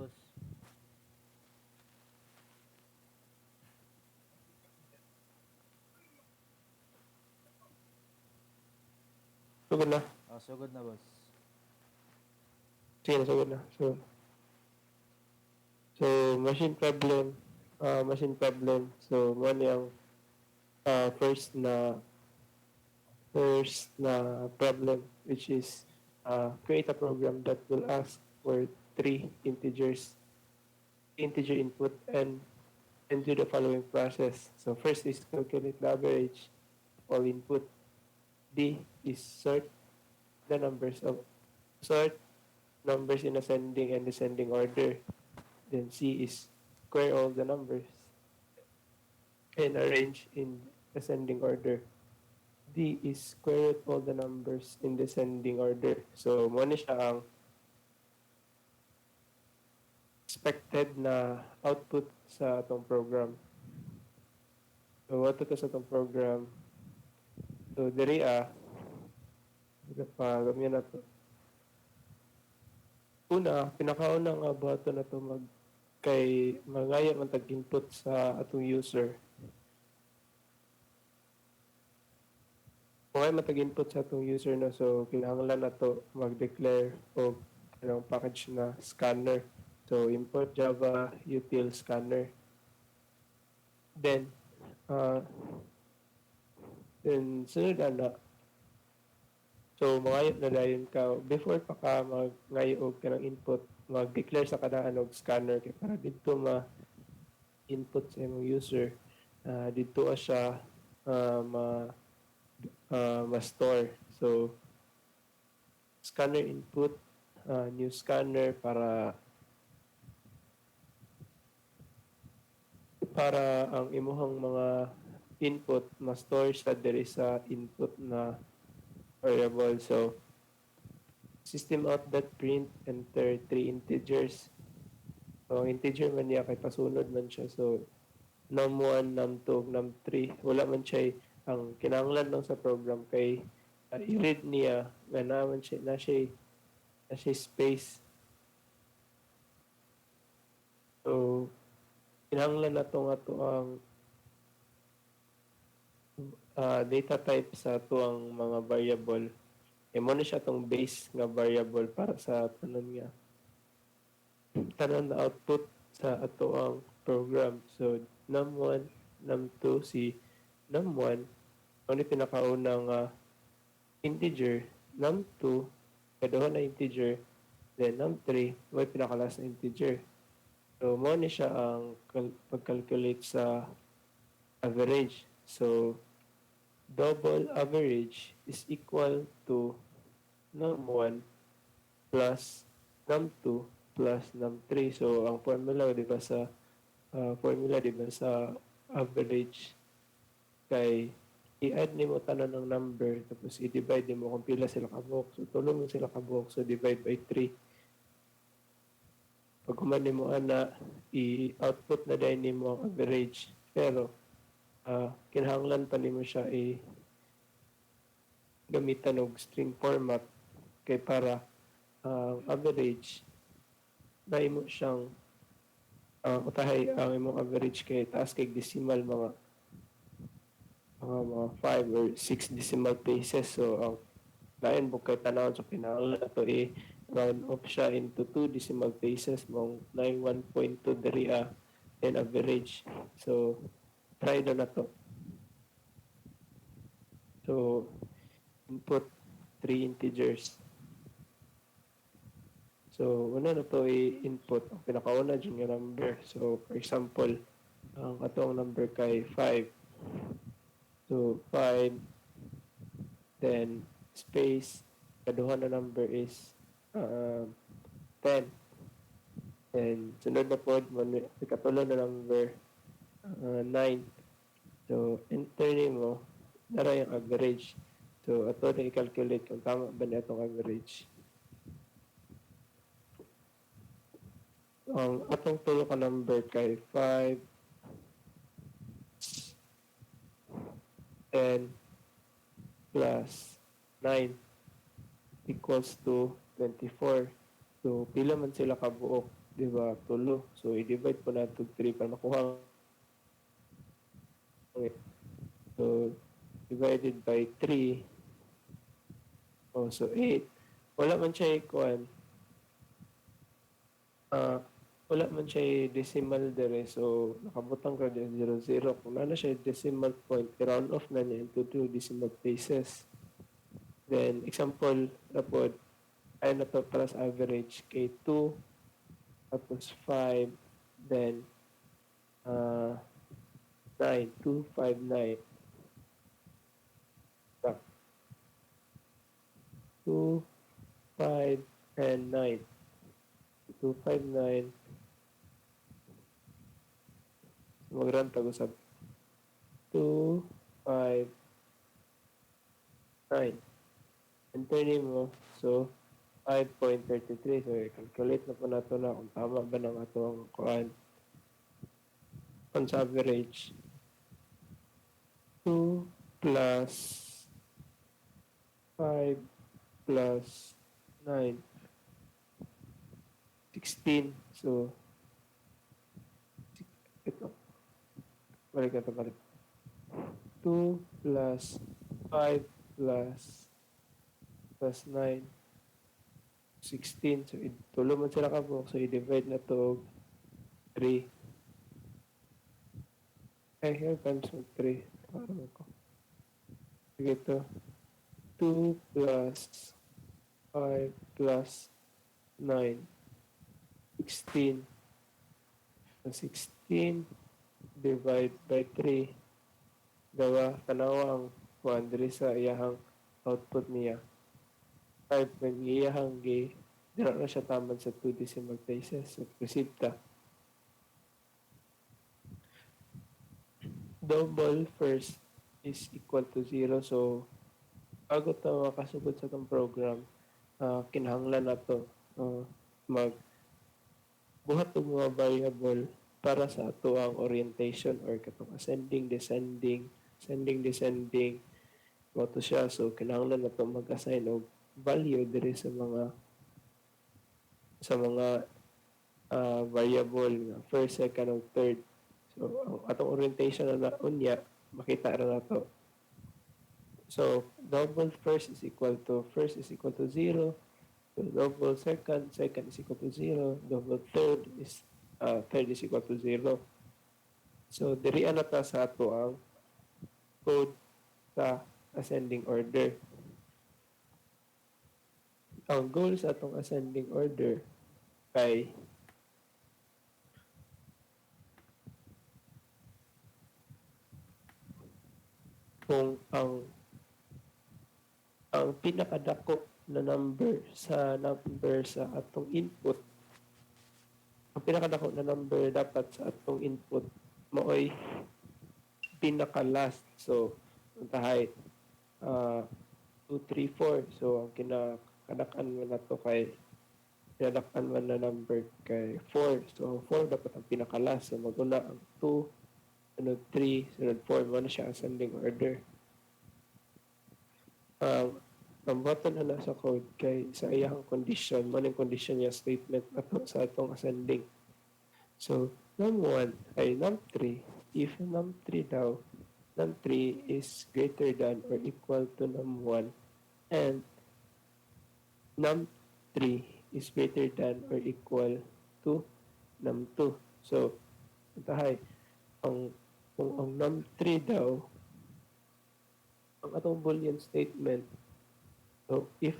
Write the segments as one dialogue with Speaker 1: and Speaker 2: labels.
Speaker 1: boss.
Speaker 2: Sugod na.
Speaker 1: Sugod na, boss.
Speaker 2: Sige na, sugod na. So, machine problem. Machine problem. So, mo yung first problem, which is create a program that will ask for three integer input, and do the following process. So first is calculate the average of all input. D is sort numbers in ascending and descending order. Then C is square all the numbers and arrange in ascending order. D is square root all the numbers in descending order. So, mo na siya ang expected na output sa atong program. So, what to sa atong program? So, diri gamyan na to. Una, pinakauna nga buhaton na to kay mangaya man tag-input sa atong user. Kung ay matag-input sa atong user na, so kinahanglan na to mag-declare o anong package na scanner. So import Java util scanner. Then sunod na. So mangayot na dayon ka before pa ka magayog ka ng input, mag-declare sa kada og scanner kay para dito ma-input sa imong user. Dito siya ma-store. So, scanner input, new scanner para ang imuhang mga input ma-store sa diri sa input na variable. So, system out that print enter three integers. So, integer man niya kay pasunod man siya. So, num1, num2, num3. Wala man siya ang kinahanglan lang sa program kay i-read niya nga naman siya na siya space. So kinahanglan na to ang data type sa to ang mga variable. Mo na siya tong base nga variable para sa tanan na output sa ato ang program. So num1, num2, si num1 ano pinakaunang integer, num2 kaduha na integer, then num3 may pinakalas na integer. So mo ni siya ang pag-calculate sa average. So double average is equal to num1 plus num2 plus num3. So ang formula di ba sa average kay i-add nimo tanan ng number tapos i-divide nimo kung pila sila kabuok. So tulong sila kabuok, so divide by 3. Pag kuman nimo ana i-output na dahil nimo ang average, pero kinahanglan pa nimo siya gamitan og string format kay para ang average na imo siyang utahay ang imong average kay taas kay decimal mga 5 or 6 decimal places. So, ang lain po kay tanawon sa kinahanglan to round off siya into 2 decimal places mong 91.2 diri and average. So, try na to. So, input 3 integers. So, una na to i-input ang pinakauna dyan yung number. So, for example, ang atong number kay 5. So, 5, then space, kaduha na number is 10. And sunod na po, ikatulo na number 9. So, enter mo, nara yung average. So, ato na i-calculate kung tama ba na itong average. Ang atong tulo ka number kay 5, 10 plus 9 equals to 24. So, pila man sila kabuok. di ba, tulo. So, i-divide po natin 3 para makuha. So, divided by 3. Oh, so 8. Wala man siya ikuan. Wala man siya decimal dire. So, nakabutang ka din 0, 0. Kung na siya decimal point, i-round off na niya into 2 decimal places. Then, example, tapos, ay na to plus average kay 2, tapos 5, then 9, 2, 5, 9. 2, 5, and 9. 2, 5, 9. Mag-run tago sa 2, 5, 9. Enter mo. So, 5.33. So, i-calculate na po nato na kung tama ba ng atong kuan. On average, 2 plus 5 plus 9, 16. So, ito. Balik. 2 plus 5 plus 9, 16. So, tulo man sila ka po. So, i-divide na to 3. Ay, here times 3. Parang ko. Sige ito. 2 plus 5 plus 9, 16. So, 16 divide by 3. Dawa, tanawang kuan diri sa iyahang output niya. 5 ng iyahang gi. Dira na siya taman sa 2 decimal places. So, receive ta. Double first is equal to 0. So, bago ito makasugod sa itong program, kinahanglan na ito buhat ng mga variable para sa ato ang orientation or katong ascending, descending, mo to siya. So, kinahanglan na ito mag-assign og value diri sa mga variable nga first, second, o third. So, ang atong orientation na unya, makita ra na to. So, double first is equal to 0. So, double second is equal to 0. Double third is equal to 0. So, diri na ta sa ato ang code sa ascending order. Ang goal sa atong ascending order kay kung ang pinakadako na number sa atong input, ang pinakadako na number dapat sa atong input maoy pinaka-last. So, tahay 2, 3, 4. So, ang kinakadakan man na to kay kinadakan man na number kay 4. So, 4 dapat ang pinaka-last. So, maguna ang 2, sunod 3, sunod 4. Mo na siya ascending order. Ang button na nasa code kay sa iyang condition, manang condition niya statement ato sa atong ascending. So, num1 ay num3. If num3 daw, num3 is greater than or equal to num1 and num3 is greater than or equal to num2. So, tahay, kung ang num3 daw, ang atong boolean statement, so if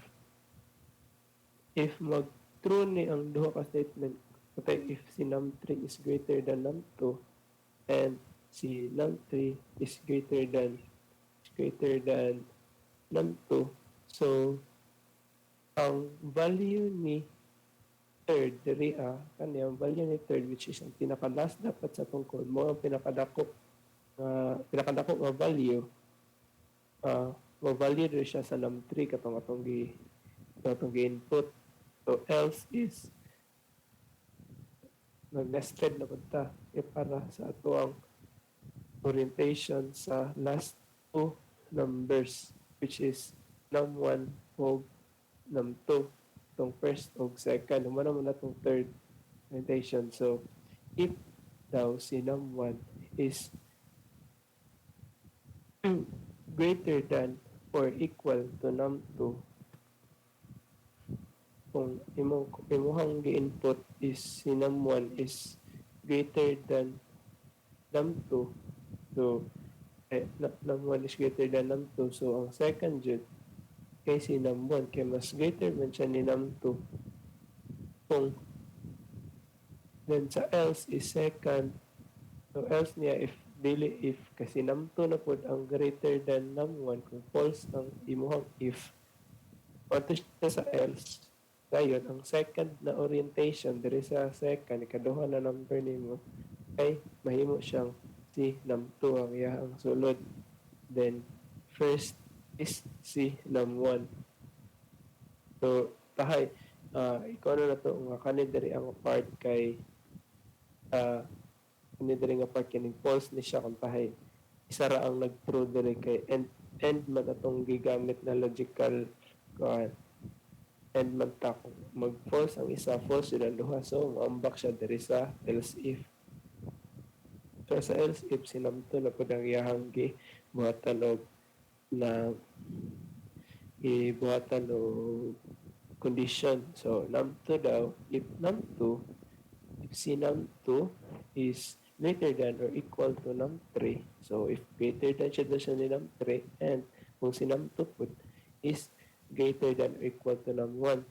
Speaker 2: mag-true ni ang duha ka statement, okay, if si num3 is greater than num2 and si num3 is greater than num2, so ang value ni third diri ang value ni third, which is ang pinaka-last dapat sa atong code mo, ang pinakadako nga value, mag-value rin siya sa num3 katong atong gi-input. So, else is nag-nested na punta para sa ato ang orientation sa last two numbers, which is num1 o num2. Itong first o second. Humana mo na itong third. orientation. So if daw si num1 is greater than or equal to num2, kung imuhang gi-input is si num1 is greater than num2, so num1 is greater than num2, so ang second jud kay si num1 kay mas greater man siya ni num2. Kung then sa else is second, so else niya if kasi num2 na pod ang greater than num1, kung false ang imuhang if, wato siya sa else. Dayon ang second na orientation diri sa second ikaduha na number nimo ay mahimo siyang si num2 ang iyang sulod. Then first is si num1. So tahay ikaw na to nga kani diri ang part kay kani diri nga part kining false ni siya kung tahay isa ra ang nag-true diri kay end man atong gigamit na logical end man ta kung mag-false ang isa, false yun ang duha, so maambak siya diri sa else if. So sa else if sinamto na po ang iyahang buhatan og na buhatan og condition. So num2 daw, if num2, if si num2 is greater than or equal to num3, so if greater than siya ni num3, and kung si num2 po is greater than or equal to num1.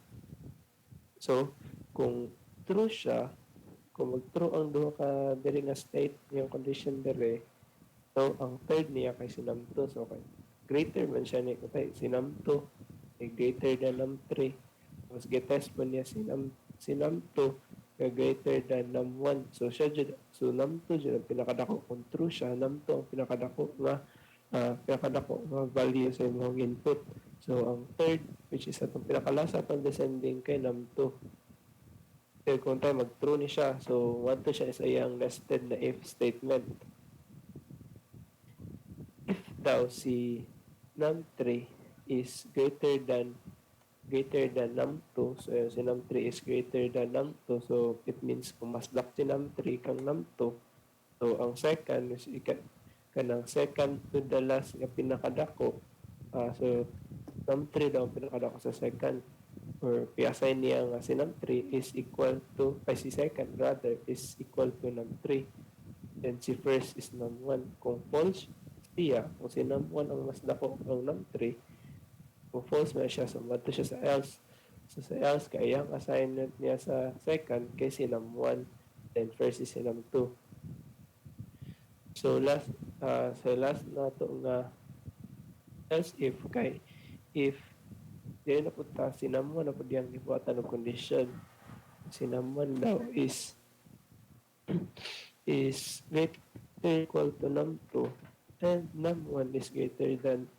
Speaker 2: So, kung true siya, kung mag-true ang duha ka diri nga state yung condition diri, so ang third niya kay si num2, so kay greater man siya ni kay si num2 ay greater than num3. Mas getest po niya si num2 kay greater than num1. So siya so num2 jud ang pinakadako kung true siya, num2 ang pinakadako nga value sa imong input. So, ang third, which is atong pinakalasa atong descending kay num2. So, kung tayo mag-true ni siya, so, want to siya is iyang nested na if statement. If daw si num3 is greater than num2, so si num3 is greater than num2, so it means kung mas lak si num3 kang num2, so ang second is kanang second to the last nga pinakadako, so num3 daw pinakadako sa second, or i-assign niya nga si num3 is equal to, si second rather, is equal to num3. Then si first is num1. Kung false siya, kung si num1 ang mas dako ng num3, kung false na siya, so mato siya sa else. So sa else, kaya ang assignment niya sa second kay si num1, then first is si num2. So last na to nga else if kay if dili na punta si num1 na po diyang ibuhatan ng condition, si num1 daw is greater equal to num2 and num1 is greater than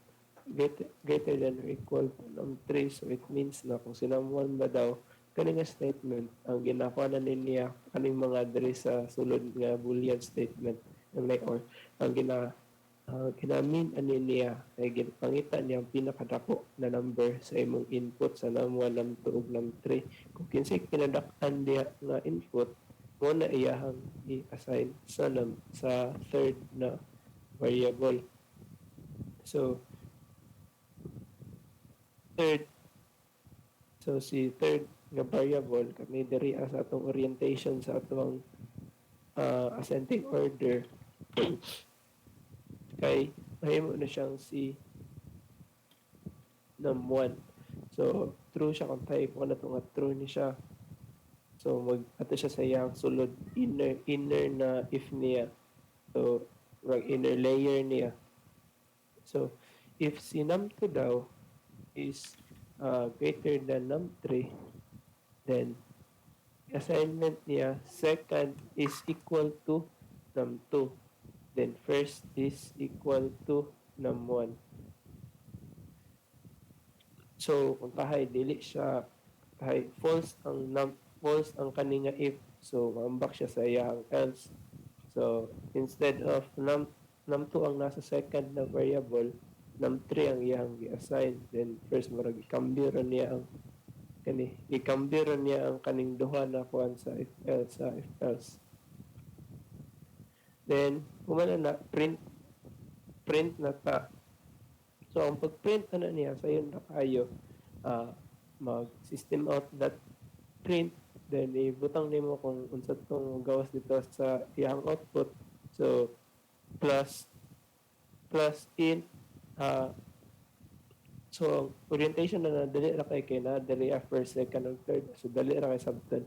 Speaker 2: or equal to num3, so it means na kung si num1 ba daw kaning statement ang ginakuha na niya kaning mga diri sa sulod nga boolean statement or ang ginamin ani niya ay ginapangita niya ang pinakadako na number sa imong input sa num1, num2 ug num3. Kung kinsay pinadak-an diha nga input, mo na iyahang i-assign sa third na variable. So si third nga variable kami diri sa atong orientation sa atong ascending order kay mahimo na siyang si num1. So true siya kung tayo kung ano nga true ni siya. So ato siya sa iyang sulod inner na if niya. So inner layer niya. So if si num2 daw is greater than num3, then assignment niya second is equal to num2, then first is equal to num1. So kung tahay dili siya false ang kaninga if, so maambak siya sa iyang else. So instead of num2 ang nasa second na variable, num3 ang iyang gi-assign, then first marag ikambyo ra niya ang kani ikambyo ron niya ang kaning duha na kuan sa if else sa if else. Then humana na print na ta. So ang pag-print na niya sayon na kayo mag system out that print, then ibutang nimo kung unsa tong gawas dito sa iyang output. So plus in so orientation na dali ra kay na dali first, second, ug third. So dali ra kay sabton.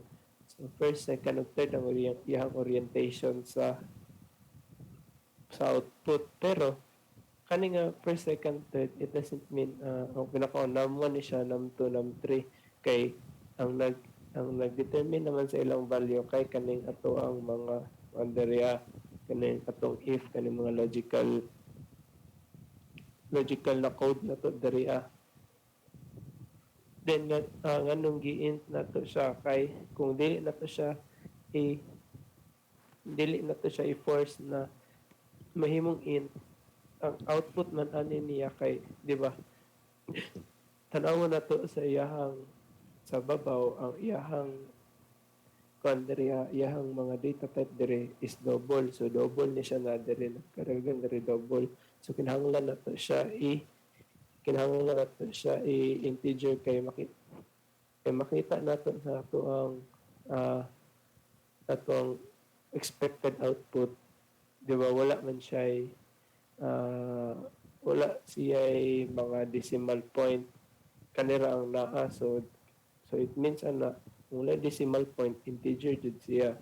Speaker 2: So first, second, ug third ang iyang orientation sa output. Pero kani nga first, second, third, it doesn't mean ang pinaka num 1 ni siya, num 2, num 3 kay ang nag-determine naman sa ilang value kay kaning ato ang mga andrea kaning atong if kaning mga logical na code na to darea. Then nganong gi-int na to siya kay kung dili na to siya i-force na mahimong int, ang output man ani niya kay di ba tanaw na to sa iyahang sa babaw ang iyahang iyahang mga data type dire is double. So double ni siya na dire nagkaraghan dire double. So kinahanglan na to siya integer kay makita nato sa ato ang expected output. Di ba wala man siya wala siya mga decimal point kanira ang naa. So it means wala decimal point, integer jud siya.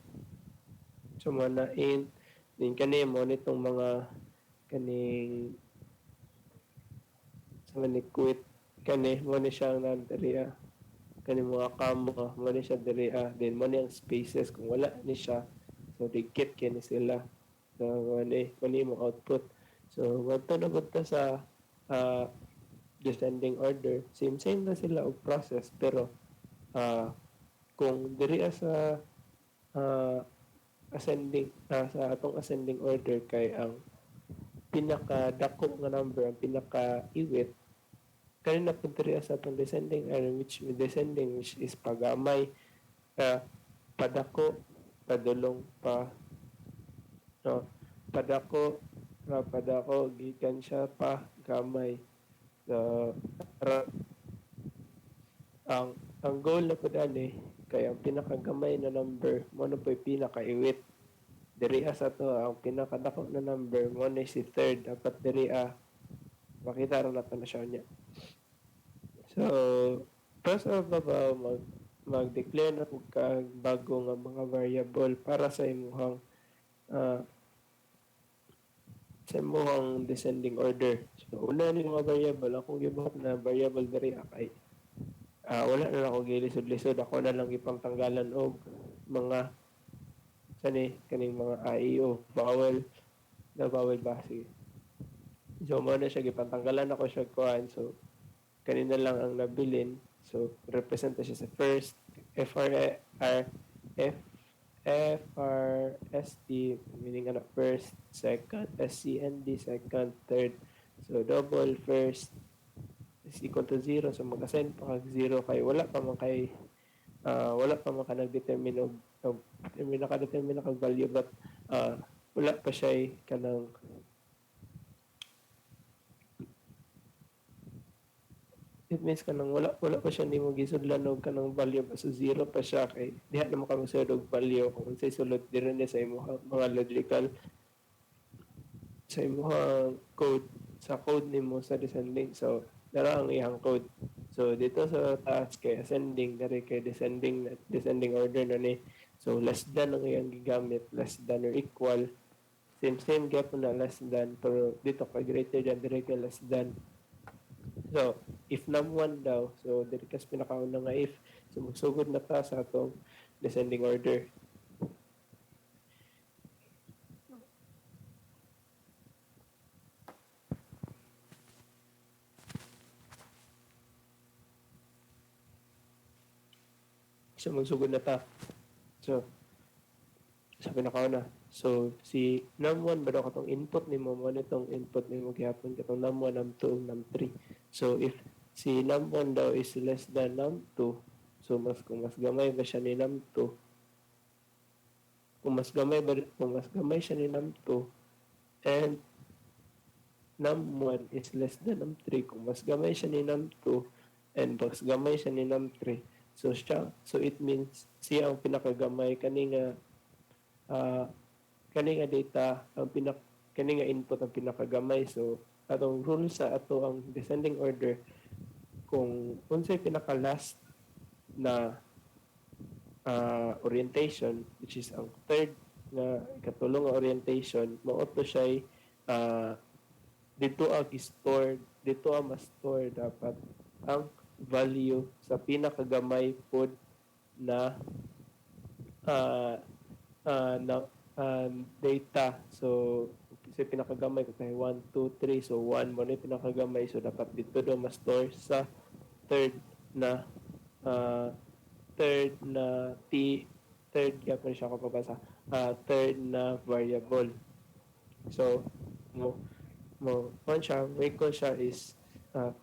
Speaker 2: So mana int din kani mo nitong mga kaning sa quit kani mo ni siya ang diriya kani mga comma mo ni siya diriya then mo ni ang spaces kung wala ni siya so dikit kini sila so mani mo output. So wadto na pud ta sa descending order, same na sila og process pero kung diriya sa ascending sa atong ascending order kay ang pinaka-dako nga number ang pinaka-iwit kanina pud diriya sa atong descending order which is pagamay padako padulong pa no padako gikan siya pa gamay. So ang goal na pud ani kay ang pinakagamay na number mo na po'y pinakaiwit diriya sa to ang pinakadako na number mo na si third dapat diriya makita ra nato na siya niya. So first of all mag-declare na pud kag bago nga mga variable para sa imong descending order. So una ni mga variable akong gibuhat na variable diriya kay wala na ako gilisod-lisod, ako na lang ipangtanggalan og mga kaning mga IEO vowel base. So mo na siya gipantanggalan ako siya kuan. So kanina lang ang nabilin. So represent siya sa first FRST meaning first, second, SCND second, third. So double first is equal to 0. So mag-assign pa kag 0 kay wala pa man ka nag-determine og naka-determine kag value but wala pa siya kanang it means kanang wala pa siya nimo gisudlan og kanang value pa so 0 pa siya kay diha na mo ka magsud og value kung unsay sulod diri ni sa imong mga logical sa imong code sa code nimo sa descending. So dara ang iyang code. So dito sa taas kay ascending diri kay descending order na ni. So less than ang iyang gigamit, less than or equal. Same gap na less than pero dito kay greater than diri kay less than. So if num1 daw, so diri kas pinakauna nga if, so magsugod na ta sa atong descending order. So magsugod na ta. So sa pinakauna. So si num1 ba daw katong input nimo mo nitong input nimo gihapon katong num1, num2, num3. So if si num1 daw is less than num2, So kung mas gamay ba siya ni num 2, kung mas gamay siya ni num 2 and num 1 is less than num 3, kung mas gamay siya ni num 2 and mas gamay siya ni num 3, so it means siya ang pinakagamay uh, kani nga data kani nga input ang pinakagamay. So atong rule sa ato ang descending order, kung unsay pinaka last na orientation, which is ang third nga ikatulong nga orientation, mao to siya dito ma-store dapat ang value sa pinakagamay pod na data. So sa pinakagamay ko tayo 1, 2, 3, so 1 mo na pinakagamay, so dapat dito daw ma-store sa third na third yapon siya ko pabasa, third na variable. So may call siya is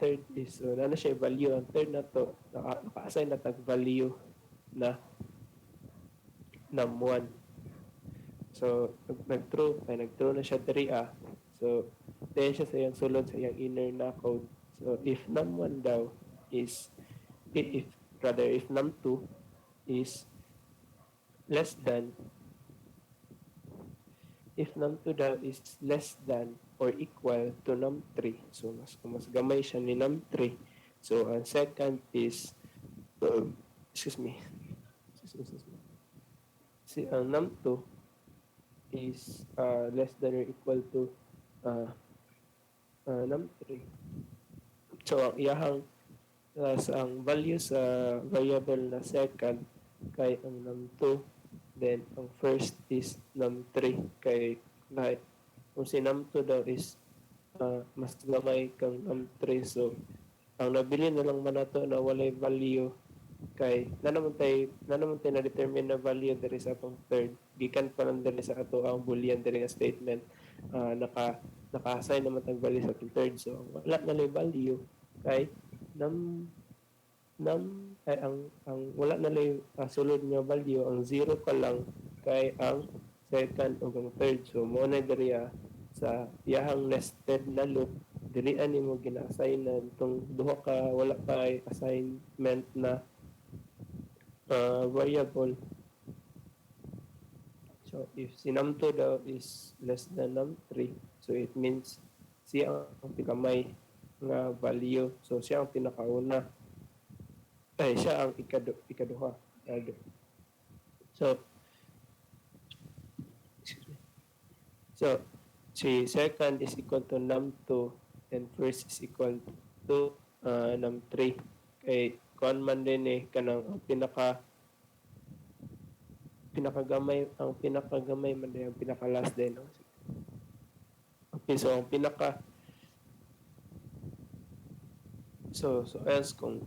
Speaker 2: third is, so na siya value ang third na to, naka-assign na tag value na num 1. So nag-true na siya diri so then siya sa iyang sulod sa iyang inner na code. So if num 1 daw is if num 2 is less than, if num 2 daw is less than or equal to num 3, so mas gamay siya ni num 3, so ang second is excuse me ang num 2 is less than or equal to num 3, so ang iyahang ang value sa variable na second kay ang num 2, then ang first is num 3 kay kung si num 2 daw is mas gamay kang num 3, so ang nabili na lang man nato na walay value kay na naman tayo na determine na value diri sa atong third, gikan pa lang diri sa ato ang boolean diri nga statement, naka-assign naman tag value sa atong third, so wala na lay value kay ang wala na lay sulod nga value, ang zero pa lang kay ang second ug ang third. So mo na diri sa iyahang nested na loop, diri ani mo gina-assign na itong duha ka wala pa assignment na variable. So if si num 2 daw is less than num 3, so it means siya ang pikamay nga value, so siya ang pinakauna, siya ang ikaduha. So si second is equal to num 2 and first is equal to num 3, kay kuan man din kanang ang pinakagamay man din ang pinaka last din. Okay, so ang so else kung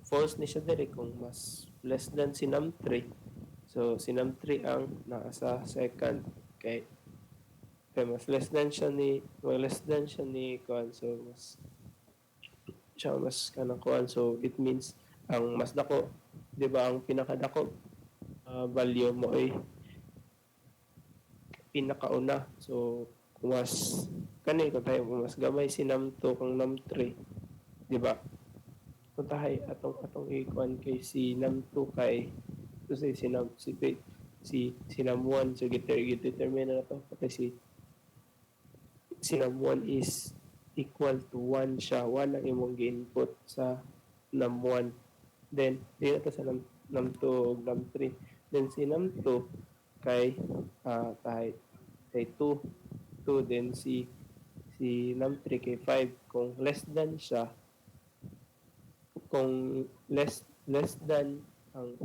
Speaker 2: false ni siya diri, kung mas less than si num 3, so si num 3 ang nasa second, kay mas less than siya ni kuan, so mas kanang kuan, so it means ang mas dako, di ba, ang pinakadako value mo ay pinakauna. So kung mas mas gamay si num 2 kang num 3, di ba, kung tahay atong ikuan kay si num 2 kay so si num 1, so determine na to kasi si num 1 is equal to 1 siya, 1 ang imong gi-input sa num 1, then dito sa num 2 ug num 3, then si num 2 kay tahay 2, then si num 3 kay 5, kung less than siya, kung less than ang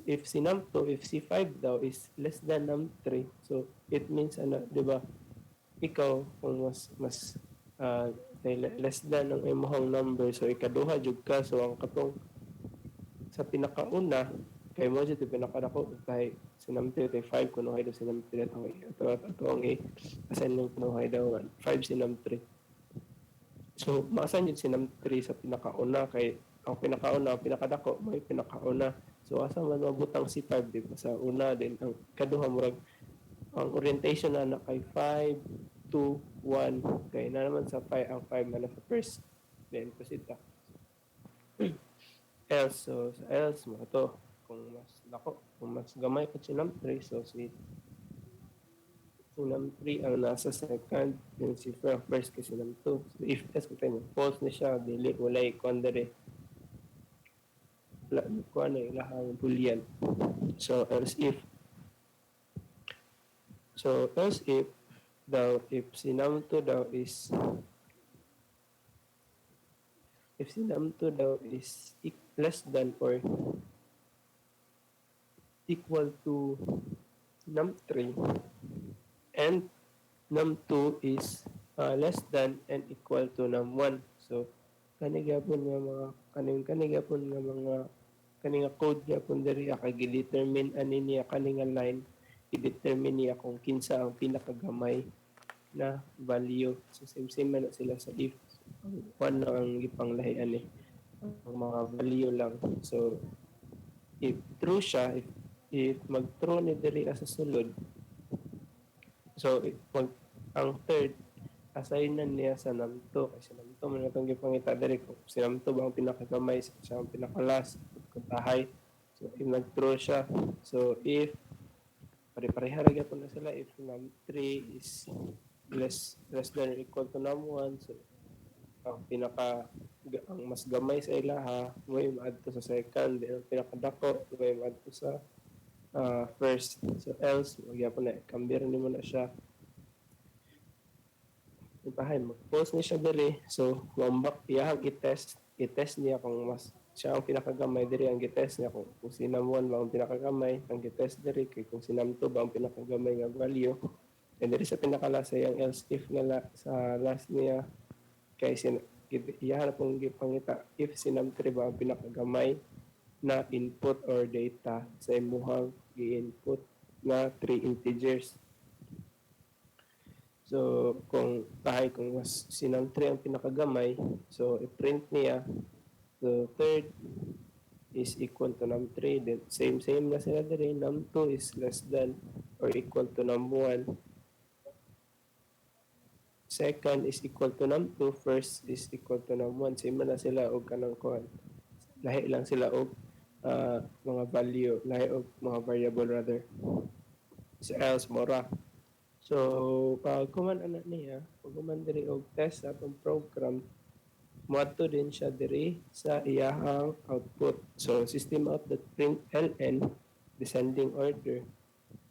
Speaker 2: if si num 2, if si 5 daw is less than num 3, so it means di ba, ikaw kung mas less than ang imong number, so ikaduha jud ka, so ang katong sa pinakauna kay mo jud pinakadako kay si num 3 kay 5, kuno hay daw si num 3 ato ang assign ng kuno hay daw 5 si num 3. So maasan yun si num 3 sa pinakauna kay ang pinakauna, ang pinakadako may pinakauna. So asa man mabutang si 5 di ba sa una, then ang kaduha murag ang orientation na kay 5 2 1 kay na naman sa 5 ang 5 na sa first, then proceed ta else. So sa else mo to kung mas dako, kung mas gamay pa si num 3, so si num 3 ang nasa second, then si first kasi num 2. So if else ko tayo false na siya, dili walay kondere ko ano ilahang boolean. So else if daw if si num 2 daw is less than or equal to num 3 and num 2 is less than and equal to num 1. So kanigapon nga mga kanigapon nga mga kaninga code gyapon diri kay gi-determine ani niya kaninga line, i-determine niya kung kinsa ang pinakagamay na value. So same man sila sa if. One na ang gipanglahian ang mga value lang. So if true siya, if mag-true ni diri sa sulod, so ang third assignan niya sa num 2 kasi num 2 man itong gipangita diri kung si num 2 ba ang pinakagamay, siya ang pinakalas kung tahay. So if nag-true siya, so if pare-pareha ra gyapon na sila, if num 3 is less than or equal to num 1, so ang mas gamay sa ilaha may maadto sa second, then ang pinakadako may maadto sa first. So else magyapon na kambir nimo na siya ipahay mag-post ni siya diri. So mambak iyang i-test niya kung mas siya ang pinakagamay diri, ang gitest niya kung si num 1 ba ang pinakagamay, ang gitest diri kay kung si num 2 ba ang pinakagamay nga value. And diri sa pinakalasa yung else if nga sa last niya kay iyahan pong gipangita if si num 3 ba ang pinakagamay na input or data sa imuhang gi-input na 3 integers. So kung mas si num 3 ang pinakagamay, so i-print niya so third is equal to num 3, then same na sila diri, num 2 is less than or equal to num 1, second is equal to num 2, first is equal to num 1. Same na sila og kanang kuan. Lahi lang sila og mga value, lahi og mga variable rather. So else mora. So pag kuman ana niya, pag kuman diri og test sa atong program, moadto din siya diri sa iyahang output. So system out that print ln descending order.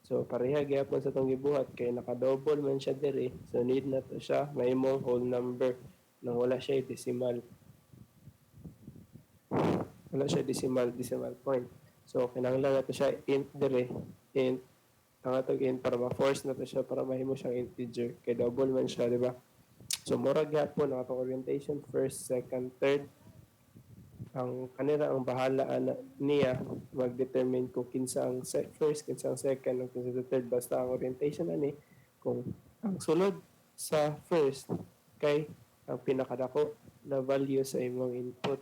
Speaker 2: So pareha gyapon sa tong gibuhat kay naka-double man siya diri. So need na to siya mahimong whole number nang wala siya decimal. Wala siya decimal point. So kinahanglan na to siya int diri. Int ang atong int para ma-force na to siya para mahimo siyang integer kay double man siya, di ba? So mura gyapon ang atong orientation first, second, third. Ang kanila ang bahala niya mag-determine kung kinsa ang first, kinsa ang second, o kinsa ang third. Basta ang orientation ani kung ang sulod sa first kay ang pinakadako na value sa imong input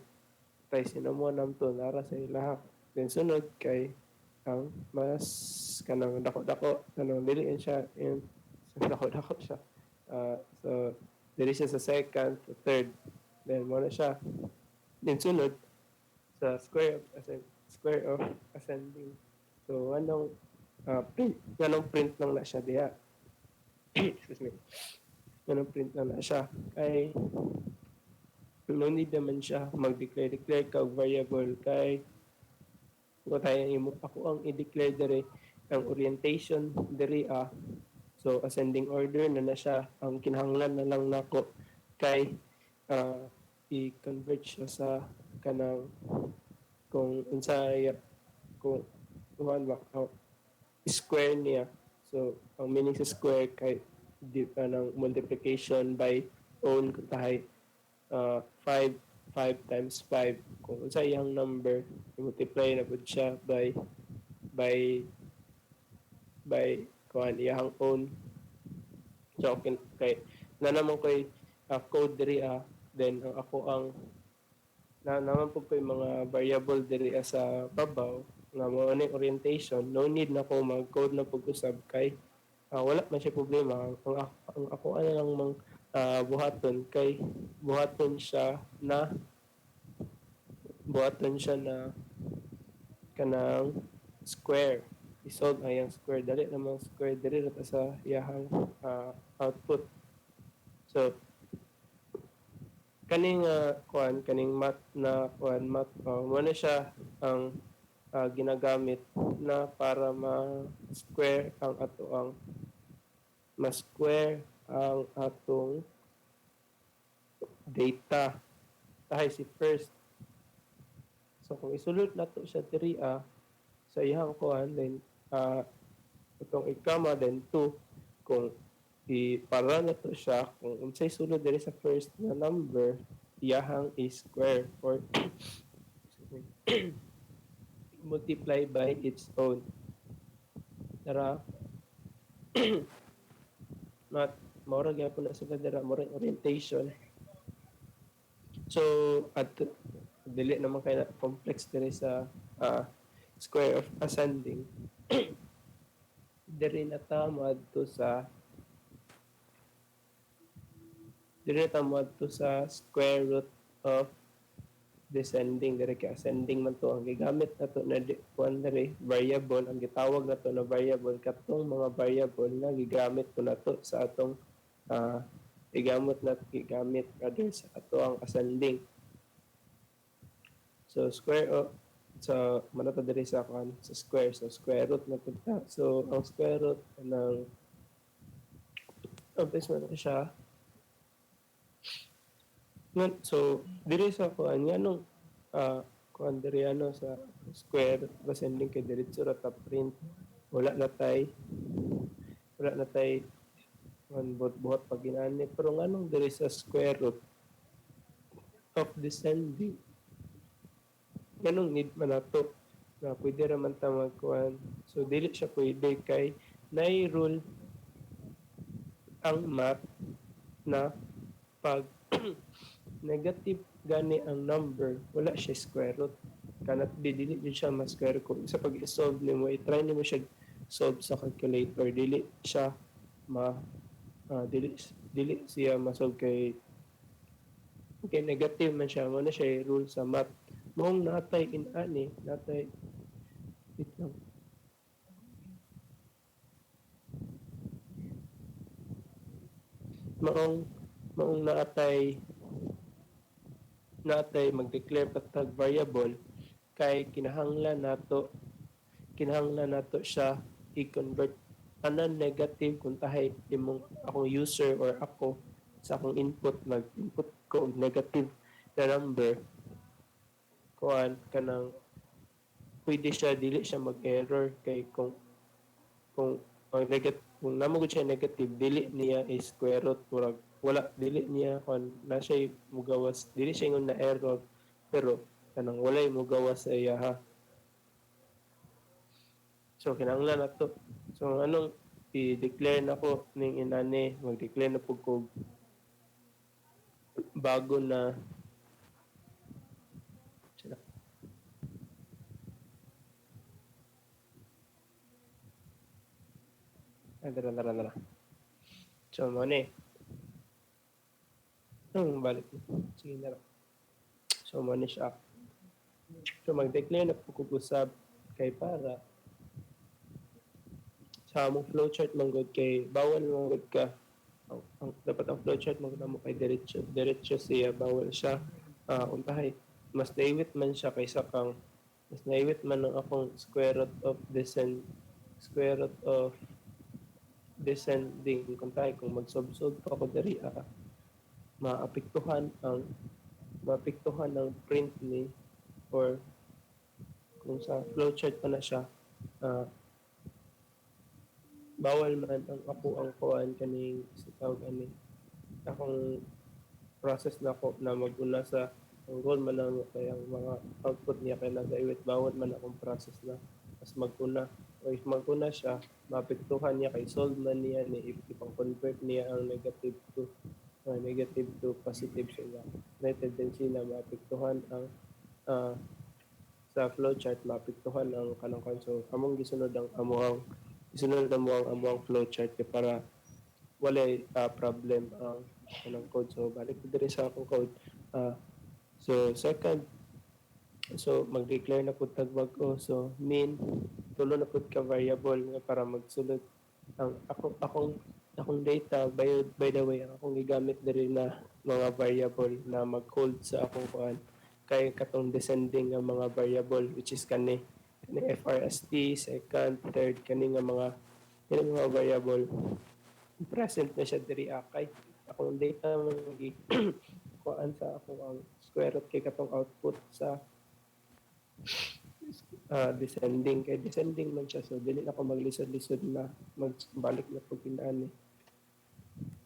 Speaker 2: kay sinamo nam to nara sa ilaha. Then sunod kay ang mas kanang dako-dako kanang dili siya in dako-dako siya. So dili siya sa second, sa third. Then mo na siya. Then sunod sa square of ascending. So anong print lang na siya diha. Excuse me. Anong print lang na siya. Kay no need naman siya mag-declare ka variable kay ako ang i-declare diri ang orientation diri so ascending order na siya. Ang kinahanglan na lang nako kay i-convert siya sa kanang kung unsay kung square niya. So ang meaning sa square kay di kanang multiplication by own kutahay 5 times 5 kung unsa iyang number i-multiply na pud siya by kuan iyang own. So okay, kay na naman koy code diri then ang ako ang naman po yung mga variable diri sa babaw nga mo ni orientation, no need na ko mag-code na pag-usab kay wala man siya problema. Ang ako ano lang mang buhaton kay buhaton siya na kanang square. I-solve ang yung square. Dali namang square dali na sa iyahang output. So, kaning math mo na siya ang ginagamit na para ma-square ma-square ang atong data. Tahay si first. So kung isulod nato siya diri sa iyang then itong ikama then 2 kung para na to siya kung unsay sulod diri sa first na number iyahang is square or multiply by its own. Tara not maura gyapon na sa dira more orientation. So at dili naman kay complex diri sa square of ascending. Diri na ta moadto sa square root of descending. Diri kay ascending man to ang gigamit nato na diri variable ang gitawag nato na variable katong mga variable na gigamit ko nato sa atong gigamit rather sa ato ang ascending. So square of manata diri sa square. So square root na punta. So ang square root ng obvious man siya. So diri sa nganong diri sa square ascending kay diretso ra ta print. Wala na tay buhat pag ginani pero nganong diri sa square root of descending ganong need man nato na pwede raman ta magkuhan. So dili siya pwede kay nay rule ang math na pag negative gani ang number wala siya square root kanat dili siya ma-square ko sa pag-solve nimo i-try nimo siya solve sa calculator dili siya dili siya ma-solve kay negative man siya mo na siya rule sa math. Mong natay wait lang. Maong natay mag-declare patag variable kay kinahanglan nato siya i-convert anan negative kung tahay imong akong user or ako sa akong input mag-input ko negative na number kanang pwede siya dili siya mag-error kay kung negative kung namugod siya negative dili niya is square root murag wala dili niya na siya mugawas dili siya ingon na error pero kanang walay mugawas sa iya ha. So kinahanglan nato so anong i-declare nako ning inani mag-declare na pug ko bago na Dara. So, mo ni. Balik. Sige na lang. So, mo ni siya. So, mag-declare na pagkugusab kay para sa among flowchart manggod kay bawal manggod ka. Dapat ang flowchart manggod mo kay diretso siya. Bawal siya. Untahay. Mas naiwit man siya kaysa kang mas naiwit man ng akong square root of descending kung tayo kung mag-solve pa ako dari maapektuhan ng print ni or kung sa flowchart pa na siya bawal man ang ako ang kuan kaning tawag ani akong process na ko na maguna sa ang goal man lang kay ang mga output niya kay nagaiwit bawal man akong process na mas maguna o if maguna siya maapektuhan niya kay solve man niya ni if ipang-convert niya ang negative to negative to positive sila. May tendency na maapektuhan ang ah, sa flowchart maapektuhan ang kanang kan. So among gisunod ang amuang flowchart kay para walay problem ang kanang code. So balik ko diri sa akong code. So second, so mag-declare na pud tag bag-o. So min tulo na pud ka variable nga para magsulod ang akong data by the way ang akong gigamit diri na mga variable na mag-hold sa akong kuan kay katong descending nga mga variable which is kani FRST, second, third kani nga mga variable present na siya diri kay akong data mga kuan sa akong ang square root kay katong output sa descending man siya, so dili na ako maglisod-lisod na magbalik na pag pinaan eh.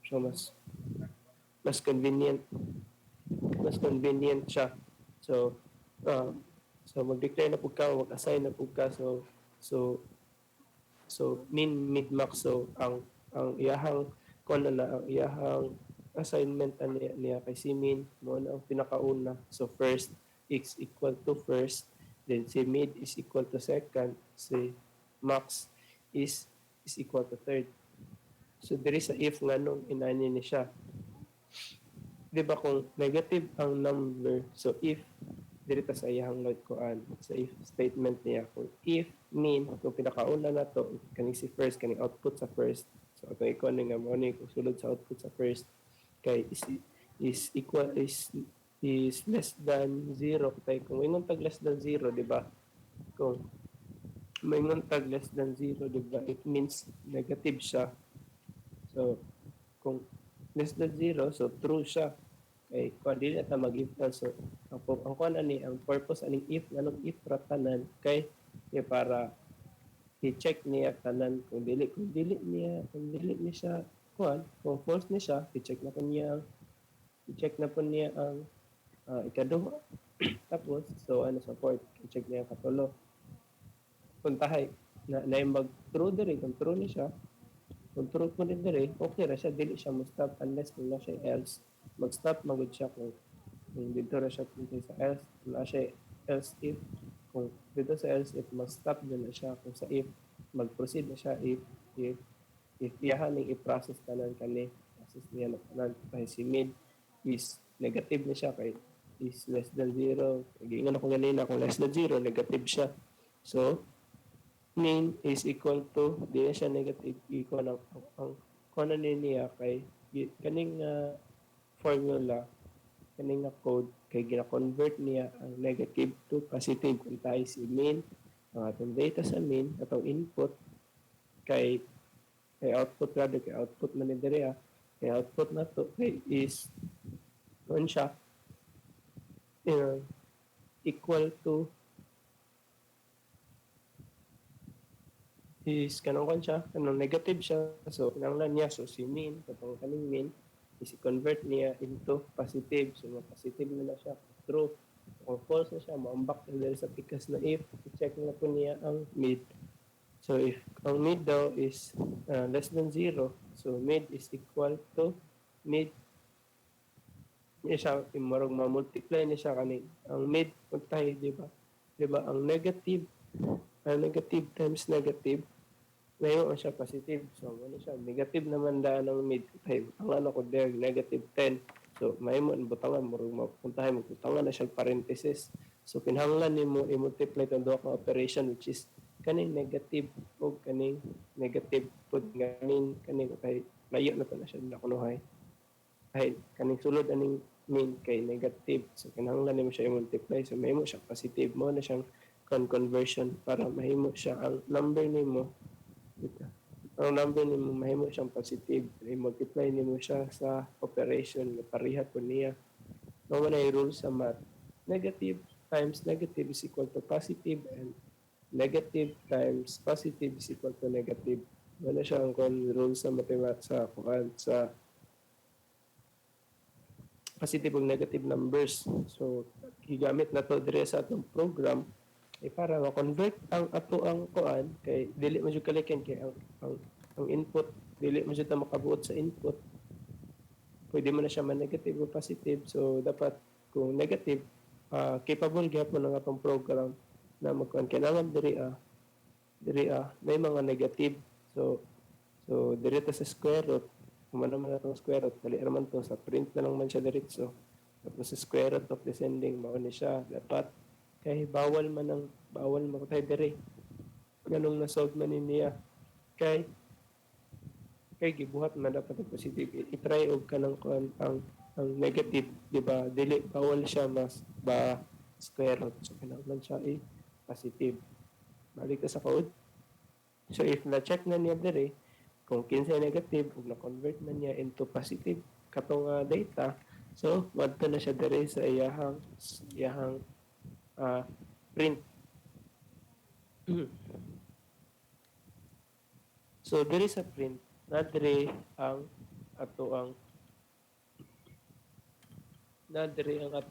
Speaker 2: So mas convenient siya. So so mag-declare na pud ka, mag-assign na pud ka. So min mid max. So ang iyahang ang iyahang assignment niya kay si min mo na ang pinakauna. So first x equal to first, then si mid is equal to second, si max is equal to third. So there is a if nga nung inani ni siya. Di ba kung negative ang number, so if dito sa iyang load koan sa if statement niya kung if min kung pinakauna na to kaning si first kaning output sa first, so ato ikaw nga mo ni kung sulod sa output sa first kay is equal is less than 0 kay kung ingon tag less than 0 di ba, kung may ingon tag less than 0 di ba, it means negative siya. So kung less than 0, so true siya. Kay kung dili na mag-if na, so ang kuan ani ang purpose aning if nganong if ra tanan kay para i-check niya tanan kung dili niya siya kuan, kung false ni siya i-check na po niya ang ikaduha. Tapos so support i-check niya katulo kung tahay na mag true diri, kung true ni siya, kung true mo din diri, okay ra siya, dili siya mo-stop unless kung na siya else. Mag-stop magud siya kung dito ra siya kung sa else, na siya else if, kung dito sa else if mag-stop din na siya, kung sa if mag-proceed na siya if iyahan ning i-process tanan kani process niya na tanan kay si mid is negative na siya kay is less than 0. Giingon ako ganina kung less than 0 negative siya. So min is equal to di siya negative, equal ang kuno niya kay kaning formula, kaning code kay gina-convert niya ang negative to positive kung tayo si min ang atong data sa min atong input kay output rather kay output man ni diri kay output na to kay is on siya equal to is kanang siya, kanang negative siya. So, kinanglan niya. So, si min, katong kaning min, is convert niya into positive. So, positive na siya. True. Kung false na siya, maambak na dahil sa pikas na if, i-check na po niya ang mid. So, if ang mid daw is less than 0, so mid is equal to mid. Niya siya, marong ma-multiply niya siya kaning. Ang mid, puntahin, di ba? Di ba? Ang negative times negative, ngayon siya positive. So, ano siya? Negative naman daan ng mid. Ang ano ko there, negative 10. So, may mo, butangan mo, mapuntahin mo, butangan na siya parenthesis. So, kinahanglan ni mo, i-multiply itong doon ka operation, which is kaning negative o kaning negative po kaning kay layo na to na siya nakunuhay. Kahit kaning sulod aning min kay negative. So, kinahanglan ni mo siya i-multiply. So, may mo siya positive mo na siyang conversion para mahimo siya ang number nimo. Ang number nimo mahimo siyang positive, i-multiply nimo siya sa operation na pareha po niya. Mao na rule sa math. Negative times negative is equal to positive and negative times positive is equal to negative. Wala siya ang rule sa mathematics sa positive ug negative numbers. So gigamit na to dire sa atong program para ma-convert ang ato ang kuan kay dili man jud kalikan kay ang input dili man jud ta makabuot sa input pwede mo na siya man-negative o positive. So, dapat kung negative, capable gyapon ng atong program na magkuhan. Kailangan diri may mga negative. So diri ta sa square root, kung ano man atong square root, dali naman to sa print na lang man siya diretso. Tapos sa square root of descending, mao ni siya. Dapat kay bawal mo tayo diri. Ganong na-solve man niya. Kay gibuhat man dapat ang positive. I-try og kanang kuan ang negative, di ba? Dili bawal siya mas ba square root. So kinahanglan siya positive. Balik ka sa code. So if na-check na niya diri, kung kinsa negative, ug na-convert na niya into positive katong data, so madto na siya diri sa iyahang print. So diri sa print, na diri ang ato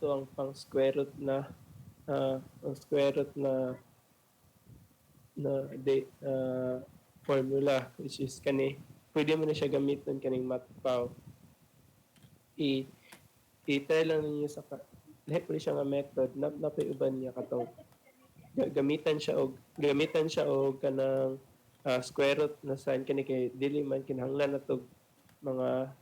Speaker 2: ang pang square root na formula, which is pwede mo na siya gamitin kaning matpao. I-try lang ninyo sa lahat po siya nga method na uban niya katong gamitan siya og kanang square root na sign kay dili man kinahanglan natog mga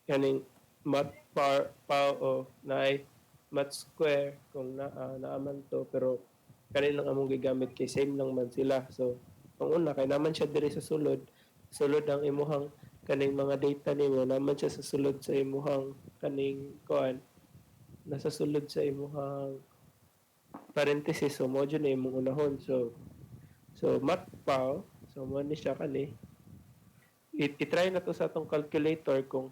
Speaker 2: kaning mat pao o naay mat square kung naaman to, pero kani lang among gigamit kay same lang man sila. So ang una kay naman siya diri sa sulod ang imuhang kaning mga data nimo, naman siya sa sulod sa imuhang kaning kuan, nasa sulod sa imuhang parenthesis. So mo na imong unahon. So matpao, so mo ni siya kani i-try na to sa atong calculator kung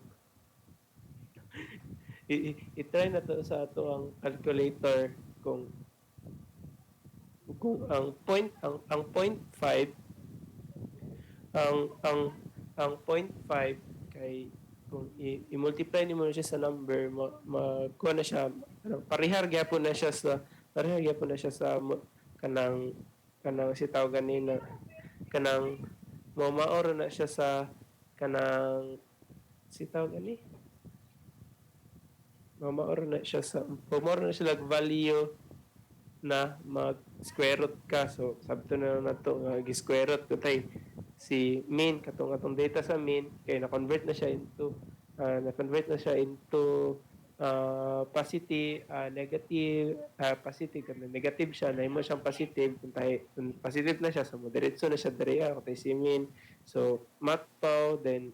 Speaker 2: i-try na to sa ato ang calculator kung ang 0.5 kay kung i-multiply nimo siya sa number, kuha na siya, parehar gyapon na siya sa kanang sitaw ganina, kanang maor na siya sa kanang sitaw gani, maor na siya lag value na mag square root ka. So sabto na nato gi-square root ko tay si min katong atong data sa min kay na-convert na siya into positive, negative siya, na mo siyang positive. Kung positive na siya, so diretso na siya diri kay si min. So matpao, then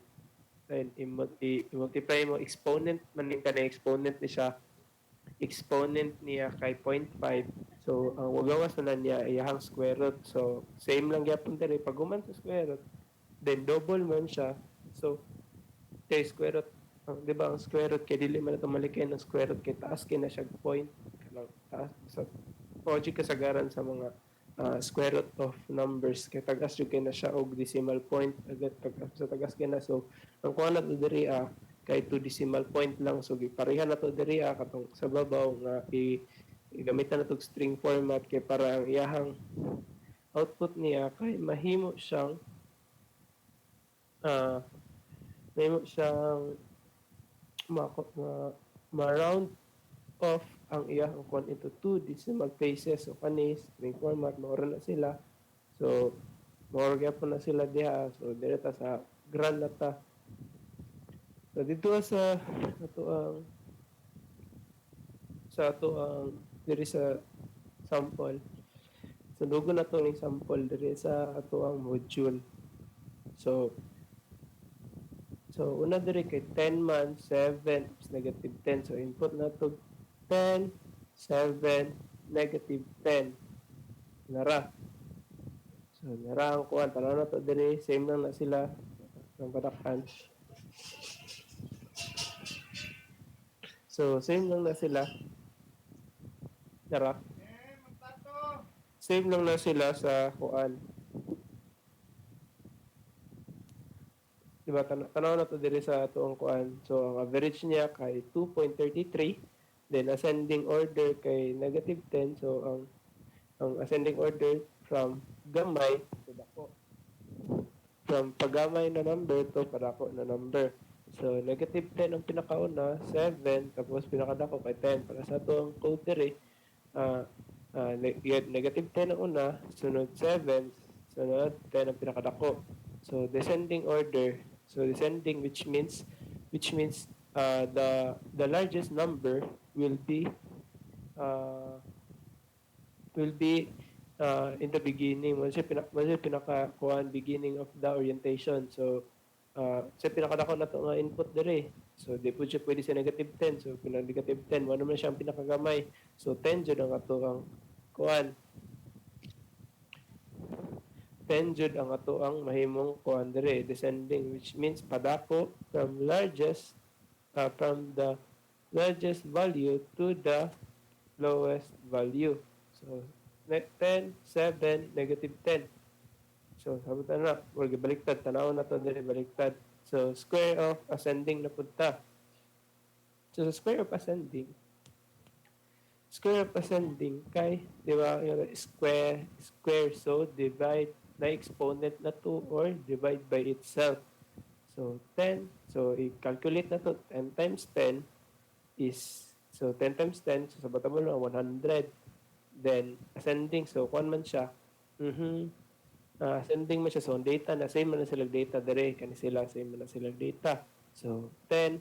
Speaker 2: i-multiply mo exponent man ning kanang exponent niya kay 0.5. So ang wagawas na niya iyahang square root. So same lang gyapon diri pag human sa square root, then double man siya. So kay square root, di ba ang square root kay dili man ito malikay ng square root kay taas kay na siya point kanang taas sa logic kasagaran sa mga square root of numbers kay tagas jud kay na siya og decimal point agad sa tagas kay na. So ang kuha na to diri kay 2 decimal point lang. So gipareha na to diri katong sa babaw nga gamitan na to string format kay para ang iyahang output niya kay mahimo siyang ma-round off ang iyang kuan into 2 decimal places. So kani string format maura na sila. So maura gyapon na sila diha. So direta sa grand nata. So dito sa ato ang diri sa sample. So dugo na to ning sample diri sa ato ang module. So una diri kay 10 man 7 negative 10. So input na to 10 7 negative 10 nara. So nara ang kuan tanaw na to diri, same lang na sila ng padakan. So same lang na sila nara. Same lang na sila sa kuan. Diba, tanaw na to diri sa tuong kuan. So ang average niya kay 2.33, then ascending order kay negative 10. So ang ascending order from gamay to dako, from pagamay na number to padako na number. So, negative 10 ang pinakauna, 7, tapos pinakadako kay 10. Para sa ito ang code diri, negative 10 ang una, sunod 7, sunod 10 ang pinakadako. So, descending order. So, descending which means the largest number will be uh, in the beginning. Kasi pinaka beginning of the orientation. So, sa pinakadako na ito nga input dire. So, di po siya pwede sa negative 10. So, kung negative 10, ano naman siya ang pinakagamay. So, 10 dyan ang ato ang kuan. 10 jud ang ato ang mahimong kuan dire, descending, which means padako from the largest value to the lowest value. So, 10, 7, negative 10. So, sabutan na, wag baliktad, tanaw na to dire baliktad. So, square of ascending na punta. So, sa square of ascending kay, di ba, yung square, so divide na exponent na to or divide by itself. So, 10, so i-calculate na to, 10 times 10 is, so 10 times 10, so sabutan mo na 100. Then, ascending, so kuan man siya, ascending man siya, so data na, same man na silang data dire, kani sila, same man na silang data. So, 10,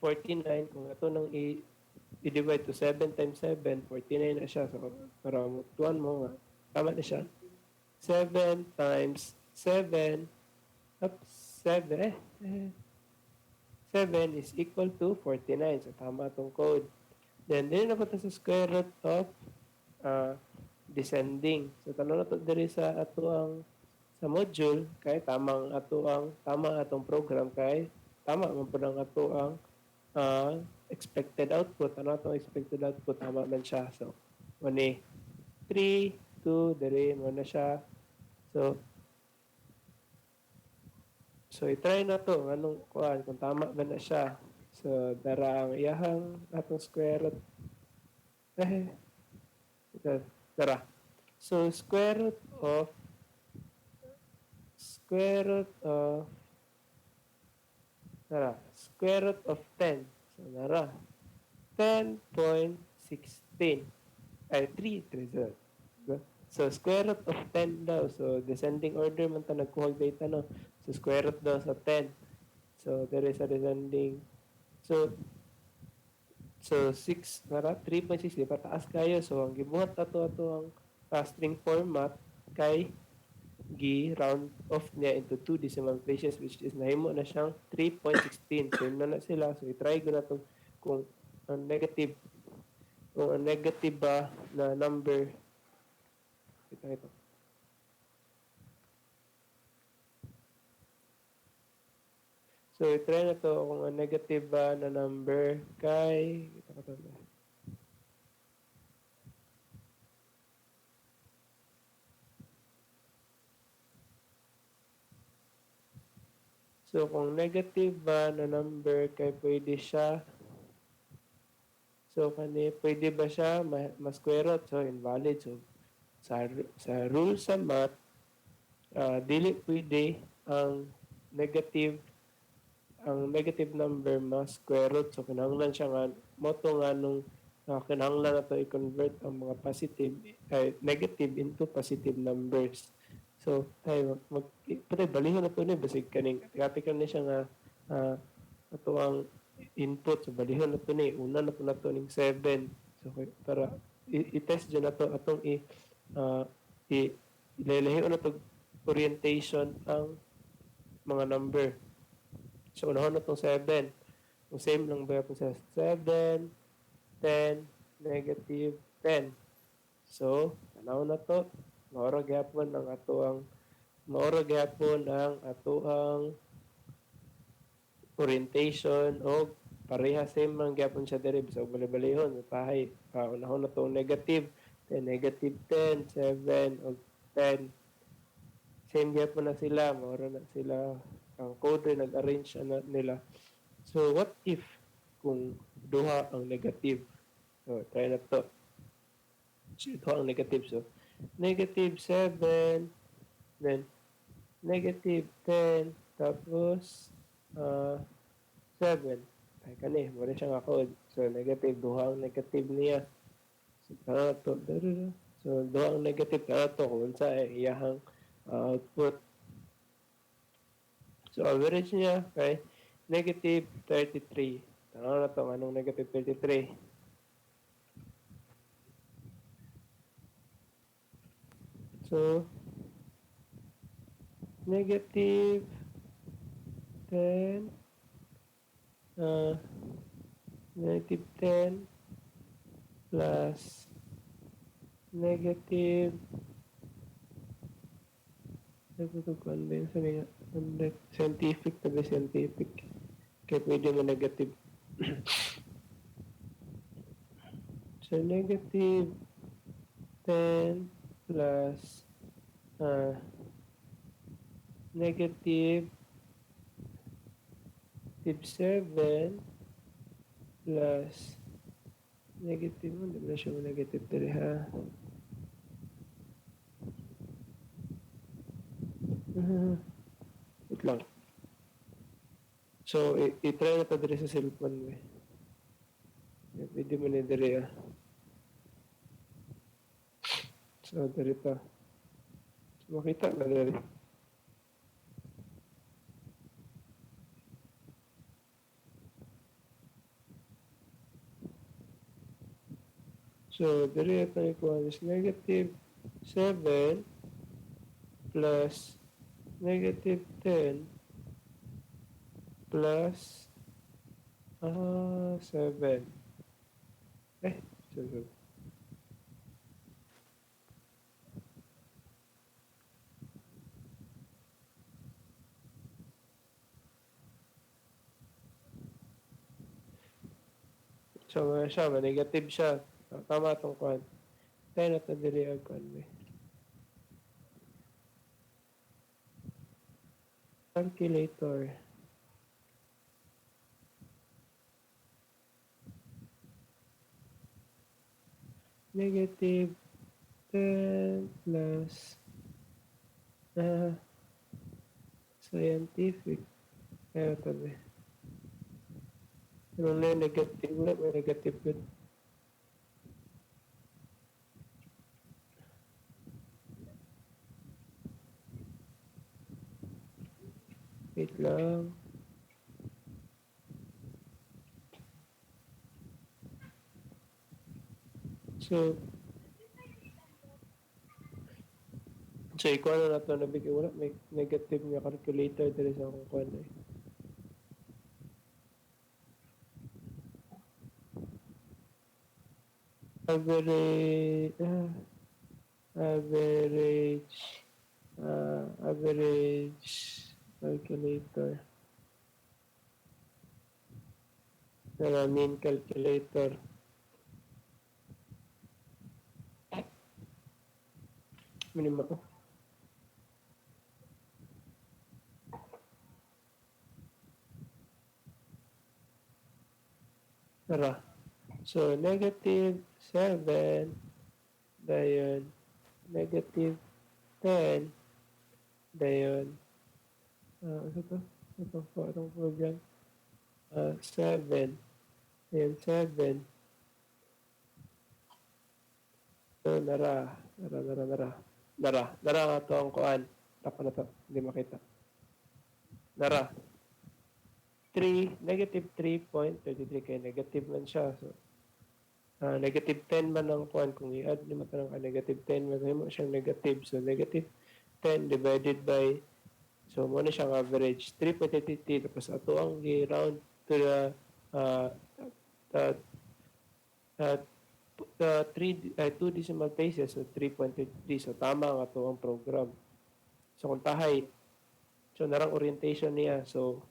Speaker 2: 49, kung ito nang i-divide to 7 times 7, 49 na siya. So, para tuwan mo nga, tama na siya. 7 times 7, 7 is equal to 49. So, tama itong code. Then, din na sa square root of descending. So, tanong na ito diri sa ato ang sa module, kay tama atong program, kay tama man po ng ato ang expected output. Ano itong expected output? Tama man siya. So, 3, 2, dere mo na siya. So i-try na to. Anong kuhan? Kung tama ba na siya. So, dara ang iyahang atong square root. Dara. So, square root of square root of 10. So, nara. 10.16. Ay, 3. So, square root of 10 daw. So, descending order man ta nagkuhag data, no? So, square root daw sa 10. So, there is a descending. So 6, nara, 3.6. Di pa taas kayo. So, ang gibuhat ato ang string format kay gi-round off niya into 2 decimal places, which is nahimo na siyang 3.16. Same na sila. So, i-try ko na itong kung ang negative ba na number. Ito. So, i-try na to kung ang negative ba na number kay So, kung negative ba na number, kay pwede siya. So, pwede ba siya ma-square root? So, invalid. So, sa rule sa math, dili pwede ang negative number ma-square root. So, kinahanglan siya nga, moto nga nung kinahanglan na to i-convert ang mga negative into positive numbers. So, tayo, balihon na ito na, basig kaning, atikan na siya nga, ito ang input, so balihon na ito na, una na ito na ito ng 7. So, para, i-test dyan na ito, atong ilalahion na ito, orientation ang mga number. So, unahon na itong 7. Kung same lang ba po sa 7, 10, negative 10. So, tanaw na ito, maura gyapon ang orientation o pareha same man gyapon siya diri bisag bali-balihon pahay unahon na to negative 10, negative 10, 7 o 10 same gyapon na sila, maura na sila ang code nag-arrange nila. So what if kung duha ang negative? So try na to. Duha ang negative, so negative 7, then negative 10, tapos 7. Ay, kani, wala siyang ako. So, negative, duha ang negative niya. So, to, so, duha ang negative to, kung sa iyahang output. So, average niya kay negative 33. Tanaw na to, anong negative 33? So, negative 10, negative 10 plus negative nagtutuguan ba yun sa mga scientific to be scientific kaya pwede mo negative so negative 10 plus negative 7 plus negative mo, hindi mo na siya mo negative 3 ha. Wait lang. So, i-try na ito diri sa cellphone mo. Pwede mo na diri ah. So, diri ito. So, makita na diri. So, diri ito ikuha is negative 7 plus negative 10 plus 7. So. So, siya, negative siya. Tama itong kwan. Tayo na ito dili ang kwan. Calculator. Negative 10 plus scientific. Kaya ito ba? Ano na negative na? May negative good. Wait lang. So, ikaw na ito nabigay. Wala, may negative nga calculator dito sa akong kwan eh. Average calculator. Mean calculator. Minimum. Tara. So, negative 7, dayon, negative 10, dayon, ano ito? Itong program. 7, dayon 7. So, nara nga ito ang kuan. Tapa na ito, hindi makita. Nara. 3, negative 3.33 kaya negative man siya. So, negative 10 man ang kuan. Kung i-add naman ito ng negative 10, magawin mo siyang negative. So, negative 10 divided by, so muna siyang average. 3.33, tapos ito ang i-round to the 2 decimal places, so 3.33. So, tama nga ito ang program. So, kung tahay, so narang orientation niya. So,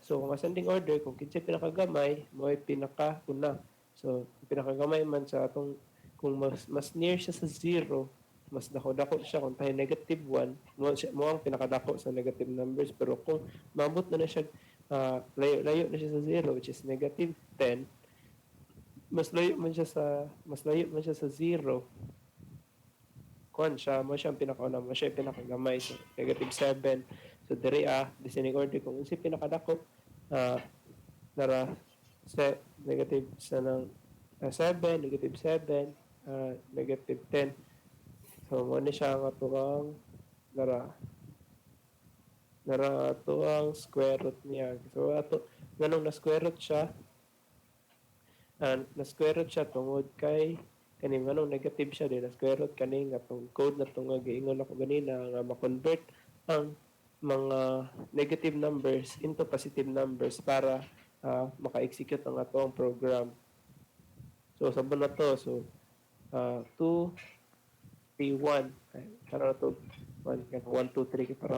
Speaker 2: so kung ascending order, kung kinsa pinakagamay, mo ay pinakauna. So, pinakagamay man sa atong, kung mas near siya sa 0, mas dako-dako siya. Kung tayo negative 1, mo ang pinakadako sa negative numbers. Pero kung mabot na siya, layo na siya sa 0, which is negative 10, mas layo man siya sa 0, 1 siya, mo siya ang pinakauna, mo siya yung pinakagamay. So, negative 7. So, diri descending order. Kung si pinakadako, nara negative sa ng 7, negative 7, negative 10. So, mo ni siya ang atuang nara ato ang square root niya. So, ganong na square root siya, na square root siya tungod kay kaning ganong negative siya din, na square root kaning atong code na itong giingon ako ganina nga ma-convert ang mga negative numbers into positive numbers para maka-execute ang atong program. So, sabon na to. So, 2, 3, 1. Para na to 1, 2, 3 para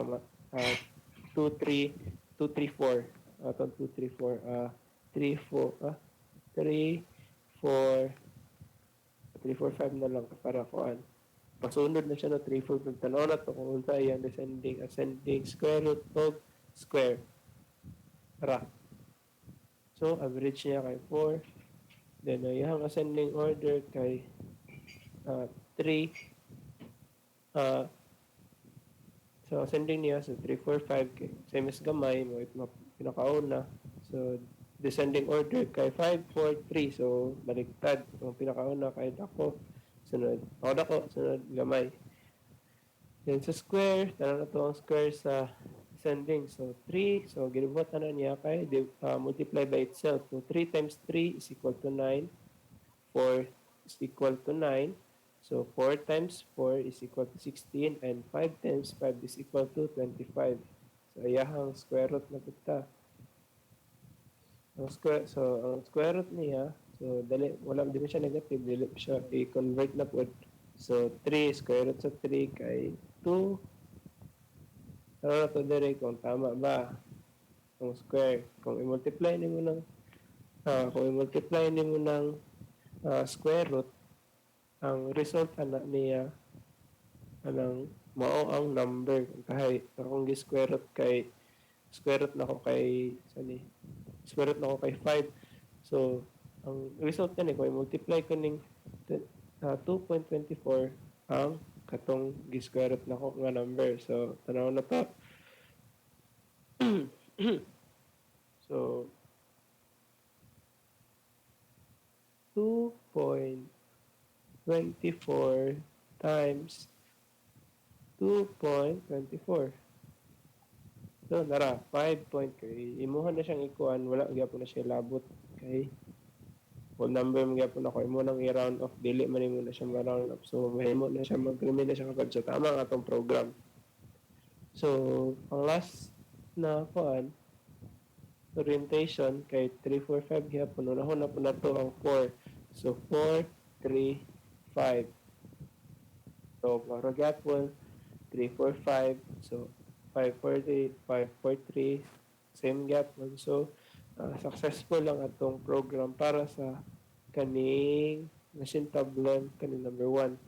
Speaker 2: 2, 3, 4. 2, 3, 4. 3, 4, 3, 4, 5 na lang para kuan. Pasunod na siya na 3, 4. Tanaw na to kung unsa iyang descending, ascending, square root of square. Tara. So, average niya kay 4. Then, iyang ascending order kay 3. So, ascending niya, so 3, 4, 5, same as gamay, mo pinakauna. So, descending order kay 5, 4, 3. So, baligtad. Ang pinakauna kay dako. Sunod. Dako. Sunod, gamay. Then, sa square, tanong na to ang square sa ascending. So, 3. So, ginubuhat na niya kay multiply by itself. So, 3 times 3 is equal to 9. 4 is equal to 9. So, 4 times 4 is equal to 16 and 5 times 5 is equal to 25. So, ayahang square root na kita. Ang square root niya, so, wala din siya negative, dili siya i-convert na po. So, 3, square root sa 3 kay 2. Ano na to dire kung tama ba? Kung square, kung i-multiply nimo ng square root, ang result niya anang mao ang number kahit akong square root na ko kay square root na ko kay 5. So ang result niya kung i-multiply ko ning 2.24 ang katong square root na ko nga number. So tanaw na to. So 2.24 times 2.24. So, nara, 5 point kay imuhan na siyang ikuan, wala gyapon na siya labot kay whole number mo gyapon ako imo nang i-round off, dili man imo na siya ma-round off. So, mahimo na siya mag-remain na siya kapag sa tama ang atong program. So, ang last na kuan orientation kay 3, 4, 5 gyapon, unahon na po na to ang 4. So, 4, 3, 5. So, para gyapon 3, 4, 5. So, 5, 4, 3, 5, 4, 3. Same gyapon. So, successful lang atong program para sa kaning machine problem kaning number 1.